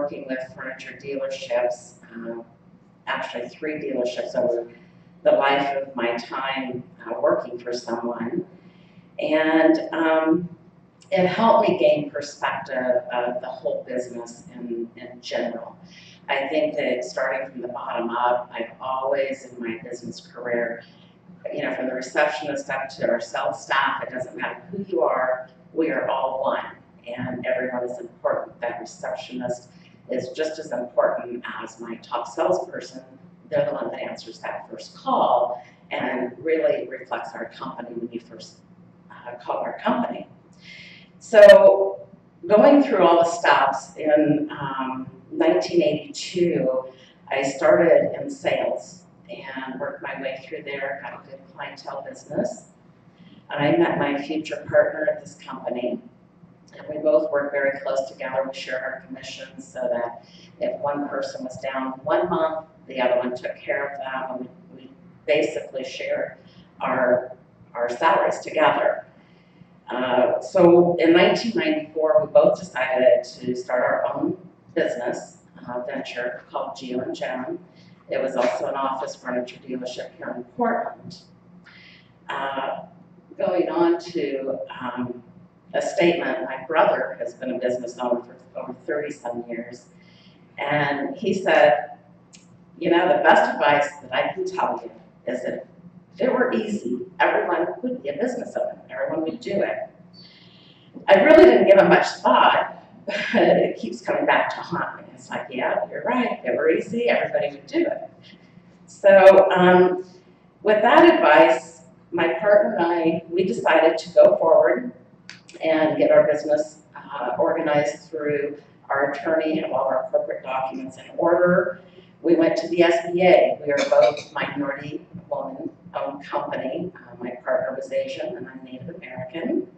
working with furniture dealerships, actually 3 dealerships over the life of my time working for someone. And it helped me gain perspective of the whole business in general. I think that starting from the bottom up, I've always in my business career, you know, from the receptionist up to our sales staff, it doesn't matter who you are, we are all one, and everyone is important. That receptionist is just as important as my top salesperson. They're the one that answers that first call and really reflects our company when you first call our company. So going through all the steps, in 1982, I started in sales and worked my way through there, got a good clientele business. I met my future partner at this company, and we both worked very close together. We shared our commissions so that if one person was down 1 month, the other one took care of them, and we basically shared our salaries together. So in 1994, we both decided to start our own business venture called BDI Janie. It was also an office furniture dealership here in Portland. Going on to a statement, my brother has been a business owner for over 30-some years, and he said, you know, the best advice that I can tell you is that if it were easy, everyone would be a business owner, everyone would do it. I really didn't give it much thought, but it keeps coming back to haunt me. It's like, yeah, you're right, if it were easy, everybody would do it. So with that advice, my partner and I, we decided to go forward and get our business organized through our attorney, have all of our corporate documents in order. We went to the SBA. We are both minority woman-owned company. My partner was Asian and I'm Native American.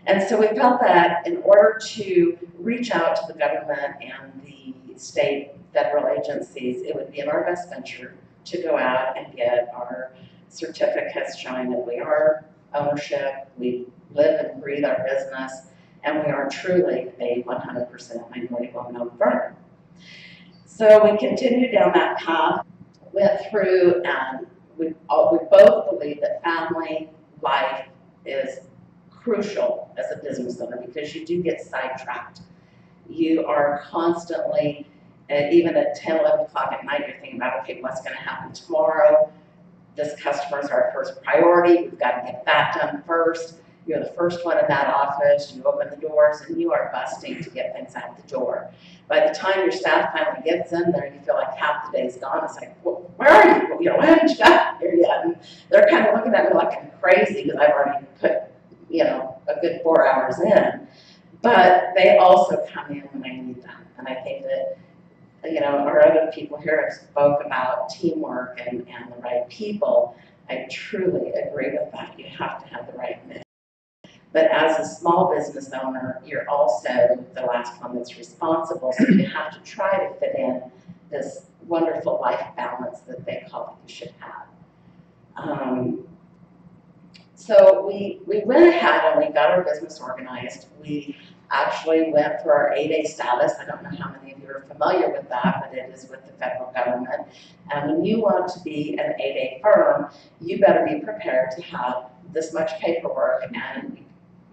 And so we felt that in order to reach out to the government and the state federal agencies, it would be in our best venture to go out and get our certificates showing that we are ownership, we live and breathe our business, and we are truly a 100% minority woman-owned firm. So we continued down that path, went through, and we both believe that family life is crucial as a business owner because you do get sidetracked. You are constantly, even at 10, 11 o'clock at night, you're thinking about, okay, what's going to happen tomorrow? This customer is our first priority. We've got to get that done first. You're the first one in that office. You open the doors, and you are busting to get things out the door. By the time your staff finally gets in there, you feel like half the day's gone. It's like, well, where are you? Well, you know, why haven't you got here yet? And they're kind of looking at me like I'm crazy because I've already put, you know, a good 4 hours in. But they also come in when I need them. And I think that, you know, our other people here spoke about teamwork and the right people. I truly agree with that. You have to have the right mix. But as a small business owner, you're also the last one that's responsible. So you have to try to fit in this wonderful life balance that they call that you should have. So we went ahead and we got our business organized. We actually went for our 8A status. I don't know how many of you are familiar with that, but it is with the federal government. And when you want to be an 8A firm, you better be prepared to have this much paperwork, and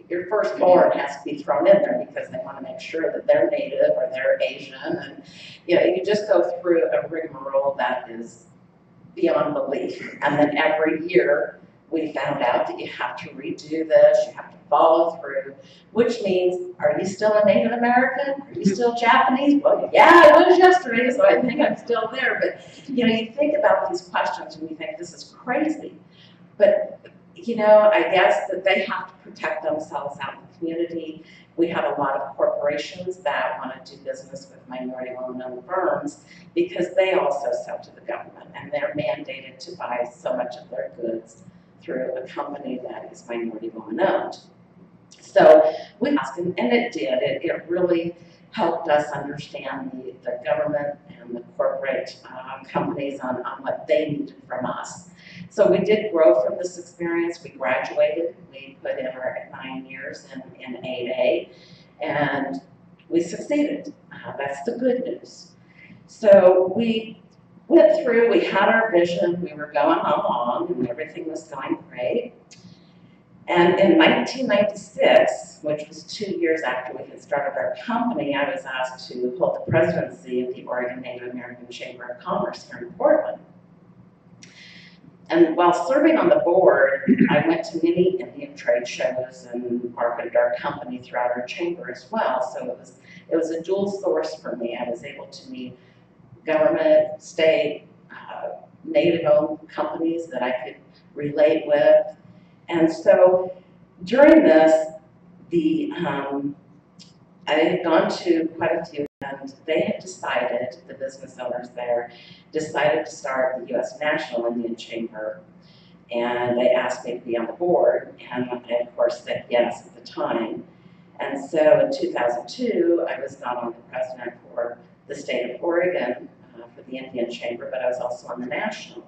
your firstborn has to be thrown in there because they want to make sure that they're Native or they're Asian. And you know, you just go through a rigmarole that is beyond belief. And then every year, we found out that you have to redo this, you have to follow through, which means, are you still a Native American? Are you still Japanese? Well, yeah, I was yesterday, so I think I'm still there. But, you know, you think about these questions and you think, this is crazy. But, you know, I guess that they have to protect themselves out in the community. We have a lot of corporations that want to do business with minority women-owned firms because they also sell to the government and they're mandated to buy so much of their goods through a company that is minority woman-owned. So we asked, and it did. It really helped us understand the government and the corporate companies on what they needed from us. So we did grow from this experience. We graduated. We put in our 9 years in 8A. And we succeeded. That's the good news. So we went through, we had our vision, we were going along, and everything was going great. And in 1996, which was 2 years after we had started our company, I was asked to hold the presidency of the Oregon Native American Chamber of Commerce here in Portland. And while serving on the board, I went to many Indian trade shows and marketed our company throughout our chamber as well. So it was a dual source for me. I was able to meet government, state, Native-owned companies that I could relate with. And so during this, I had gone to quite a few, and they had decided, the business owners there, decided to start the U.S. National Indian Chamber, and they asked me to be on the board, and I, of course, said yes at the time. And so in 2002, I was not only the president for the state of Oregon for the Indian Chamber, but I was also on the national.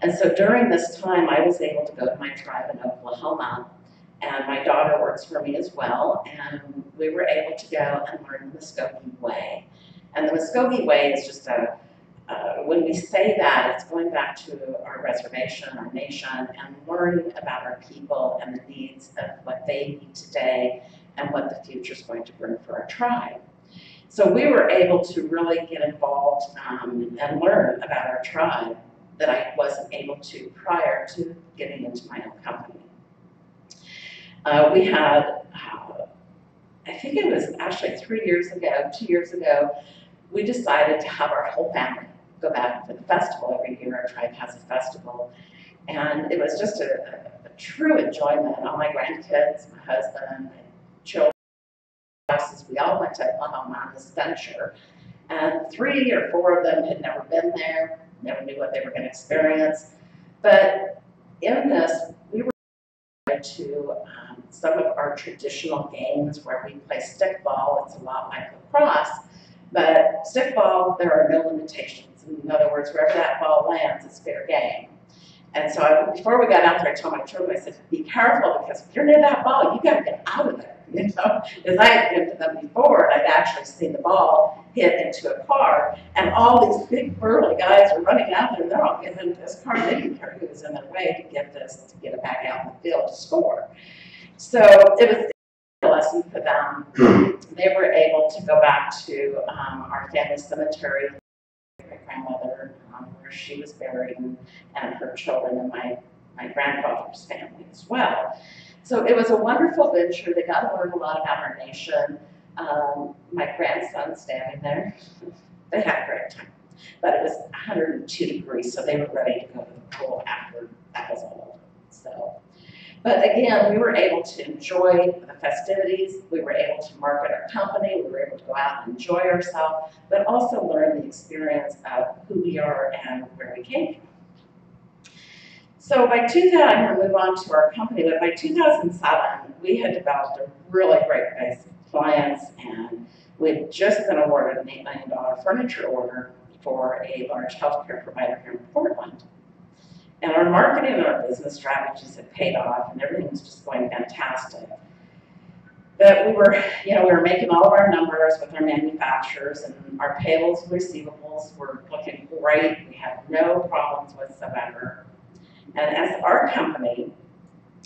And so during this time, I was able to go to my tribe in Oklahoma, and my daughter works for me as well, and we were able to go and learn the Muskogee Way. And the Muskogee Way is just when we say that, it's going back to our reservation, our nation, and learning about our people and the needs of what they need today and what the future is going to bring for our tribe. So we were able to really get involved and learn about our tribe that I wasn't able to prior to getting into my own company. We had, I think it was actually 2 years ago, we decided to have our whole family go back for the festival. Every year our tribe has a festival. And it was just a true enjoyment. All my grandkids, my husband, my children, we all went to Oklahoma on this venture. And 3 or 4 of them had never been there, never knew what they were going to experience. But in this, we were to some of our traditional games where we play stickball. It's a lot like lacrosse, but stickball, there are no limitations. In other words, wherever that ball lands, it's fair game. And so before we got out there, I told my children, I said, be careful, because if you're near that ball, you got to get out of there. You know, as I had been to them before, and I'd actually seen the ball hit into a car, and all these big burly guys are running out there, and they're all getting into this car. They didn't care who was in their way to get it back out in the field to score. So it was a lesson for them. They were able to go back to our family cemetery, my grandmother, where she was buried, and her children, and my grandfather's family as well. So it was a wonderful venture. They got to learn a lot about our nation. My grandson standing there, they had a great time. But it was 102 degrees, so they were ready to go to the pool after that was all over. So, but again, we were able to enjoy the festivities. We were able to market our company. We were able to go out and enjoy ourselves, but also learn the experience of who we are and where we came from. So by 2000, I'm going to move on to our company, but by 2007, we had developed a really great base of clients, and we had just been awarded an $8 million furniture order for a large healthcare provider here in Portland. And our marketing and our business strategies had paid off, and everything was just going fantastic. But we were making all of our numbers with our manufacturers, and our payables and receivables were looking great. We had no problems whatsoever. And as our company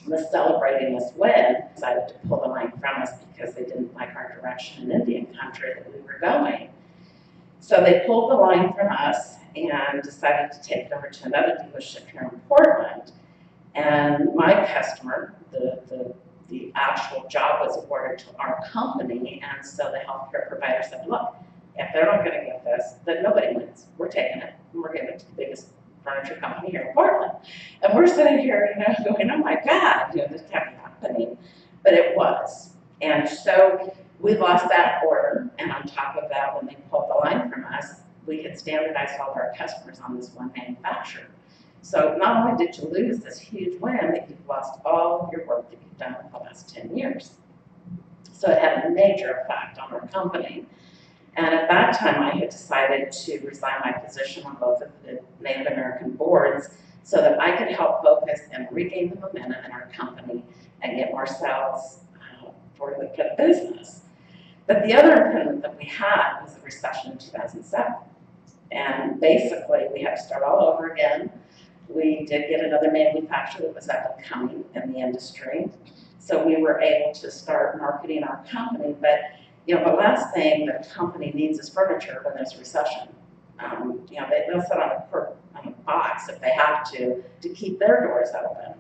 was celebrating this win, decided to pull the line from us because they didn't like our direction in Indian country that we were going. So they pulled the line from us and decided to take it over to another dealership here in Portland. And my customer, the actual job was awarded to our company, and so the healthcare provider said, look, if they're not going to get this, then nobody wins. We're taking it, and we're giving it to the biggest furniture company here in Portland. And we're sitting here, going, oh my God, this can't be happening. But it was. And so we lost that order, and on top of that, when they pulled the line from us, we had standardized all of our customers on this one manufacturer. So not only did you lose this huge win, but you've lost all your work that you've done for the last 10 years. So it had a major effect on our company. And at that time, I had decided to resign my position on both of the Native American boards so that I could help focus and regain the momentum in our company and get more sales for the business. But the other impediment that we had was the recession in 2007. And basically, we had to start all over again. We did get another manufacturer that was up and coming in the industry. So we were able to start marketing our company. But, you know, the last thing that a company needs is furniture when there's a recession. You know, they'll sit on a box if they have to keep their doors open.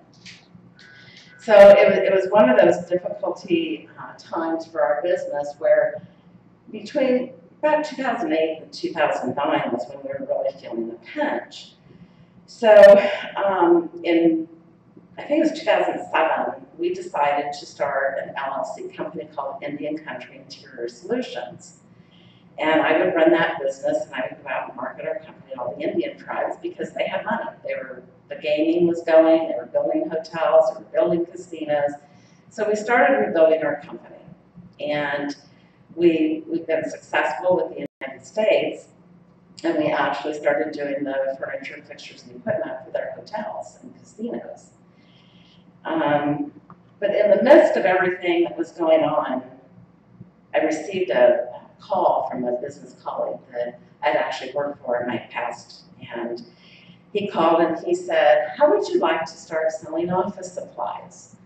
So it was one of those difficulty times for our business where between about 2008 and 2009 was when we were really feeling the pinch. So in, I think it was 2007, we decided to start an LLC company called Indian Country Interior Solutions. And I would run that business, and I would go out and market our company to all the Indian tribes because they had money. The gaming was going, they were building hotels, they were building casinos. So we started rebuilding our company. And we've been successful with the United States, and we actually started doing the furniture, fixtures, and equipment for their hotels and casinos. But in the midst of everything that was going on, I received a call from a business colleague that I'd actually worked for in my past, and he called and he said, "How would you like to start selling office supplies?"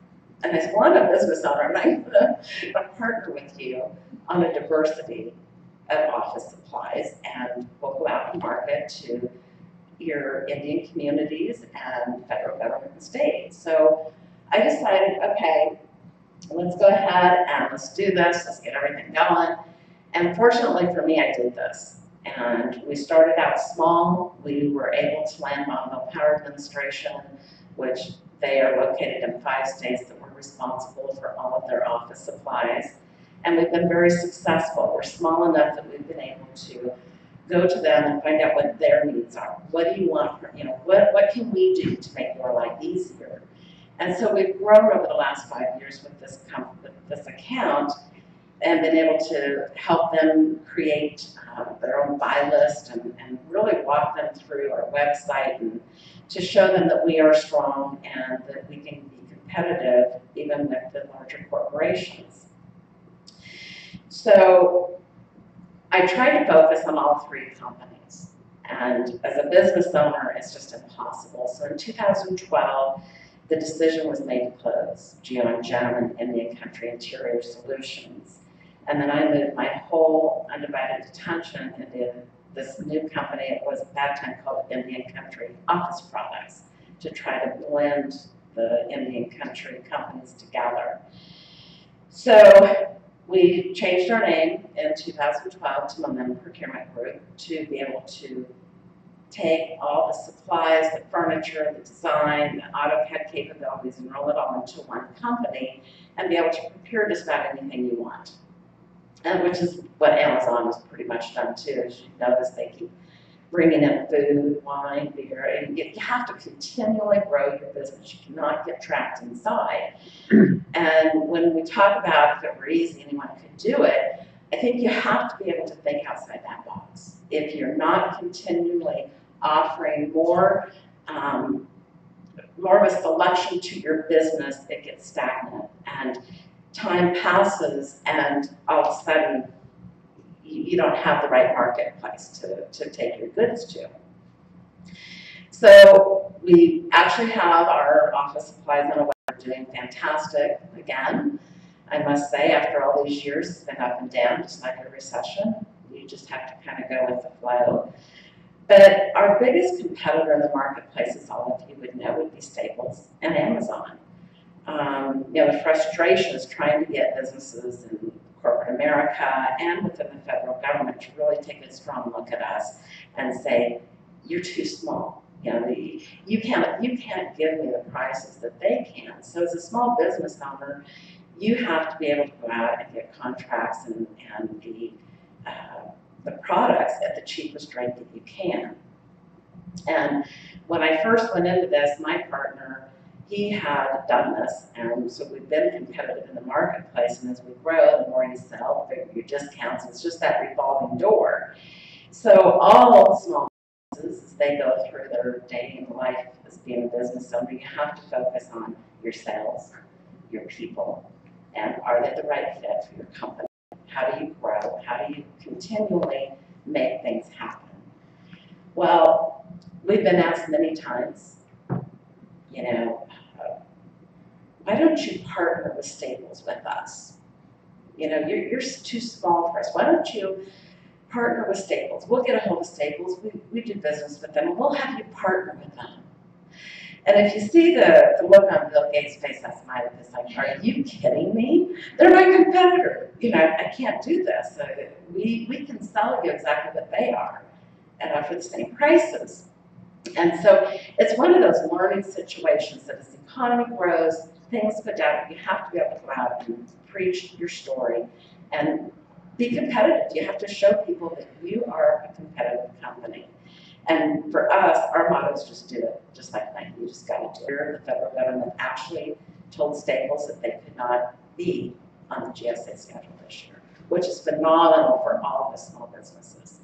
And I said, "Well, I'm a business owner, and I'm going to partner with you on a diversity of office supplies, and we'll go out and market to your Indian communities and federal government and state." So I decided, okay, let's go ahead and let's do this, let's get everything going. And fortunately for me, I did this. And we started out small. We were able to land on the Power Administration, which they are located in 5 states that were responsible for all of their office supplies. And we've been very successful. We're small enough that we've been able to go to them and find out what their needs are. What do you want from, you know, what can we do to make your life easier? And so we've grown over the last 5 years with this account and been able to help them create their own buy list and really walk them through our website and to show them that we are strong and that we can be competitive even with the larger corporations. So I try to focus on all 3 companies, and as a business owner, it's just impossible. So in 2012, the decision was made to close BDI Janie and Indian Country Interior Solutions. And then I moved my whole undivided attention into this new company. It was at that time called Indian Country Office Products, to try to blend the Indian Country companies together. So we changed our name in 2012 to Momentum Procurement Group to be able to take all the supplies, the furniture, the design, the AutoCAD capabilities, and roll it all into one company and be able to procure just about anything you want. Which is what Amazon has pretty much done too. As you notice, they keep bringing in food, wine, beer, and you have to continually grow your business. You cannot get trapped inside. And when we talk about if it were easy, anyone could do it, I think you have to be able to think outside that box. If you're not continually offering more of a selection to your business, it gets stagnant. And time passes and all of a sudden you don't have the right marketplace to take your goods to. So we actually have our office supplies on a web. We're doing fantastic again. I must say, after all these years, it's been up and down, just like a recession. You just have to kind of go with the flow. But our biggest competitor in the marketplace, as all of you would know, would be Staples and Amazon. You know, the frustration is trying to get businesses in corporate America and within the federal government to really take a strong look at us and say, you're too small. You know, you can't give me the prices that they can. So as a small business owner, you have to be able to go out and get contracts and the products at the cheapest rate that you can. And when I first went into this, my partner, he had done this, and so we've been competitive in the marketplace, and as we grow, the more you sell, the bigger your discounts. It's just that revolving door. So all small businesses, as they go through their day in life as being a business owner, you have to focus on your sales, your people, and are they the right fit for your company? How do you grow? How do you continually make things happen? Well, we've been asked many times, you know, why don't you partner with Staples with us? You know, you're too small for us. Why don't you partner with Staples? We'll get a hold of Staples. We do business with them, and we'll have you partner with them. And if you see the look on Bill Gates' face last night, it's like, are you kidding me? They're my competitor. You know, I can't do this. We can sell you exactly what they are and offer the same prices. And so it's one of those learning situations that as the economy grows, things go down, you have to be able to go out and preach your story and be competitive. You have to show people that you are a competitive company. And for us, our motto is just do it, just like Nike, you just got to do it. The federal government actually told Staples that they could not be on the GSA schedule this year, which is phenomenal for all of the small businesses.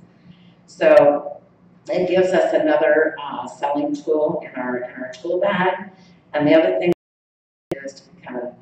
So it gives us another selling tool in our tool bag. And the other thing is to kind of